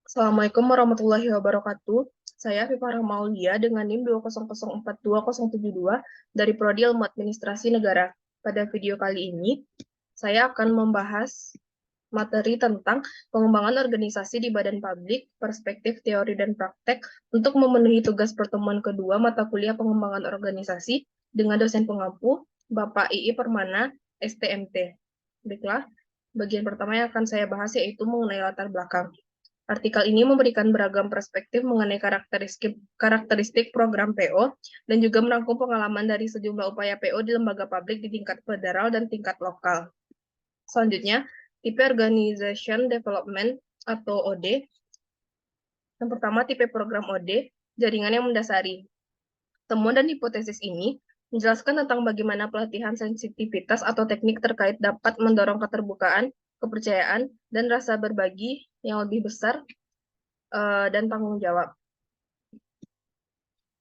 Assalamualaikum warahmatullahi wabarakatuh. Saya Viva Rahmaulia dengan NIM 2004272 dari Prodi Ilmu Administrasi Negara. Pada video kali ini, saya akan membahas materi tentang pengembangan organisasi di badan publik, perspektif teori dan praktek untuk memenuhi tugas pertemuan kedua mata kuliah pengembangan organisasi dengan dosen pengampu, Bapak II Permana, STMT. Baiklah, bagian pertama yang akan saya bahas yaitu mengenai latar belakang. Artikel ini memberikan beragam perspektif mengenai karakteristik program PO dan juga merangkum pengalaman dari sejumlah upaya PO di lembaga publik di tingkat federal dan tingkat lokal. Selanjutnya, tipe Organization Development atau OD. Yang pertama, tipe program OD, jaringan yang mendasari. Temuan dan hipotesis ini menjelaskan tentang bagaimana pelatihan sensitivitas atau teknik terkait dapat mendorong keterbukaan, kepercayaan, dan rasa berbagi yang lebih besar dan tanggung jawab.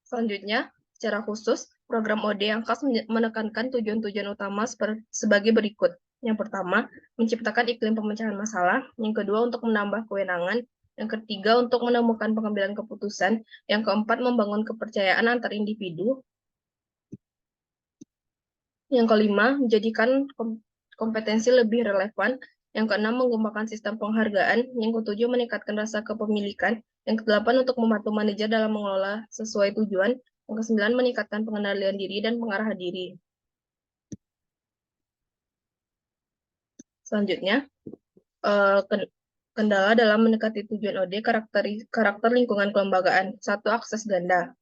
Selanjutnya, secara khusus, program OD yang khas menekankan tujuan-tujuan utama sebagai berikut. Yang pertama, menciptakan iklim pemecahan masalah. Yang kedua, untuk menambah kewenangan. Yang ketiga, untuk menemukan pengambilan keputusan. Yang keempat, membangun kepercayaan antar individu. Yang kelima, menjadikan kompetensi lebih relevan. Yang keenam, mengembangkan sistem penghargaan. Yang ketujuh, meningkatkan rasa kepemilikan. Yang kedelapan, untuk membantu manajer dalam mengelola sesuai tujuan. Yang kesembilan, meningkatkan pengendalian diri dan pengarahan diri. Selanjutnya, kendala dalam mendekati tujuan OD, karakter lingkungan kelembagaan. Satu, akses ganda.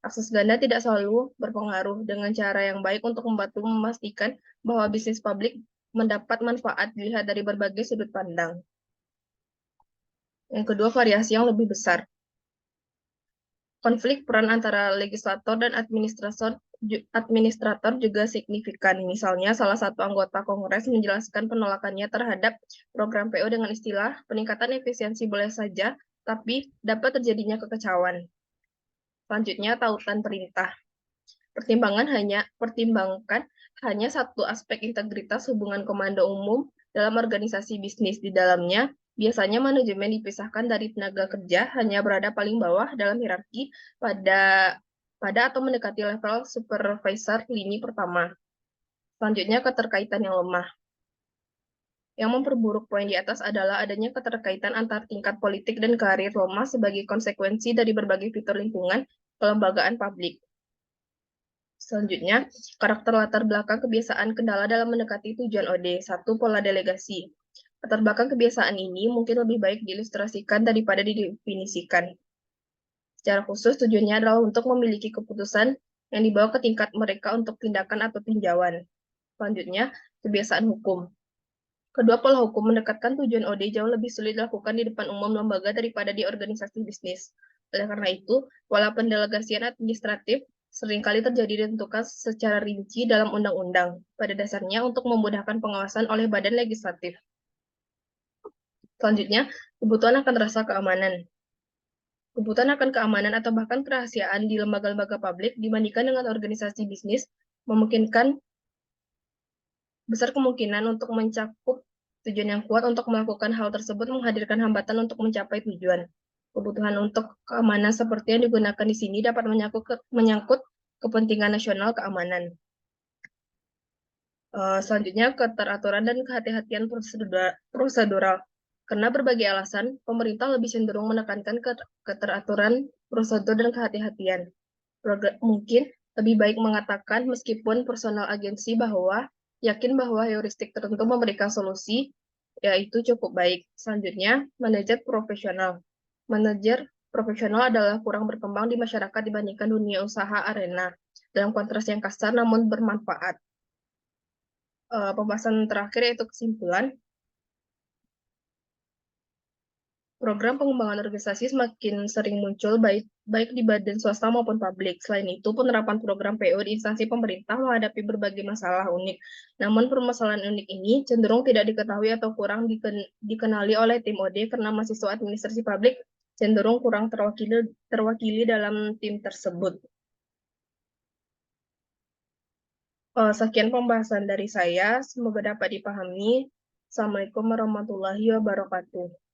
Akses ganda tidak selalu berpengaruh dengan cara yang baik untuk membantu memastikan bahwa bisnis publik mendapat manfaat dilihat dari berbagai sudut pandang. Yang kedua, variasi yang lebih besar. Konflik peran antara legislator dan administrator juga signifikan. Misalnya, salah satu anggota Kongres menjelaskan penolakannya terhadap program PO dengan istilah peningkatan efisiensi boleh saja, tapi dapat terjadinya kekecauan. Selanjutnya, tautan perintah. Pertimbangkan hanya satu aspek integritas hubungan komando umum dalam organisasi bisnis. Di dalamnya, biasanya manajemen dipisahkan dari tenaga kerja, hanya berada paling bawah dalam hierarki pada atau mendekati level supervisor lini pertama. Selanjutnya, keterkaitan yang lemah. Yang memperburuk poin di atas adalah adanya keterkaitan antar tingkat politik dan karir lemah sebagai konsekuensi dari berbagai fitur lingkungan kelembagaan publik. Selanjutnya, karakter latar belakang kebiasaan kendala dalam mendekati tujuan OD. Satu, pola delegasi. Latar belakang kebiasaan ini mungkin lebih baik diilustrasikan daripada didefinisikan. Secara khusus, tujuannya adalah untuk memiliki keputusan yang dibawa ke tingkat mereka untuk tindakan atau tinjauan. Selanjutnya, kebiasaan hukum. Kedua pola hukum mendekatkan tujuan OD jauh lebih sulit dilakukan di depan umum lembaga daripada di organisasi bisnis. Oleh karena itu, pola pendelegasian administratif seringkali terjadi ditentukan secara rinci dalam undang-undang, pada dasarnya untuk memudahkan pengawasan oleh badan legislatif. Selanjutnya, kebutuhan akan rasa keamanan. Kebutuhan akan keamanan atau bahkan kerahasiaan di lembaga-lembaga publik dibandingkan dengan organisasi bisnis memungkinkan besar kemungkinan untuk mencakup tujuan yang kuat untuk melakukan hal tersebut menghadirkan hambatan untuk mencapai tujuan. Kebutuhan untuk keamanan seperti yang digunakan di sini dapat menyangkut kepentingan nasional keamanan. Selanjutnya, keteraturan dan kehati-hatian prosedural. Karena berbagai alasan, pemerintah lebih cenderung menekankan keteraturan, prosedur, dan kehati-hatian. Mungkin lebih baik mengatakan meskipun personal agensi yakin bahwa heuristik tertentu memberikan solusi, yaitu cukup baik. Selanjutnya, manajer profesional. Manajer profesional adalah kurang berkembang di masyarakat dibandingkan dunia usaha arena. Dalam kontras yang kasar namun bermanfaat. Pembahasan terakhir yaitu kesimpulan. Program pengembangan organisasi semakin sering muncul baik di badan swasta maupun publik. Selain itu, penerapan program PO di instansi pemerintah menghadapi berbagai masalah unik. Namun, permasalahan unik ini cenderung tidak diketahui atau kurang dikenali oleh tim OD karena mahasiswa administrasi publik cenderung kurang terwakili dalam tim tersebut. Sekian pembahasan dari saya, semoga dapat dipahami. Assalamualaikum warahmatullahi wabarakatuh.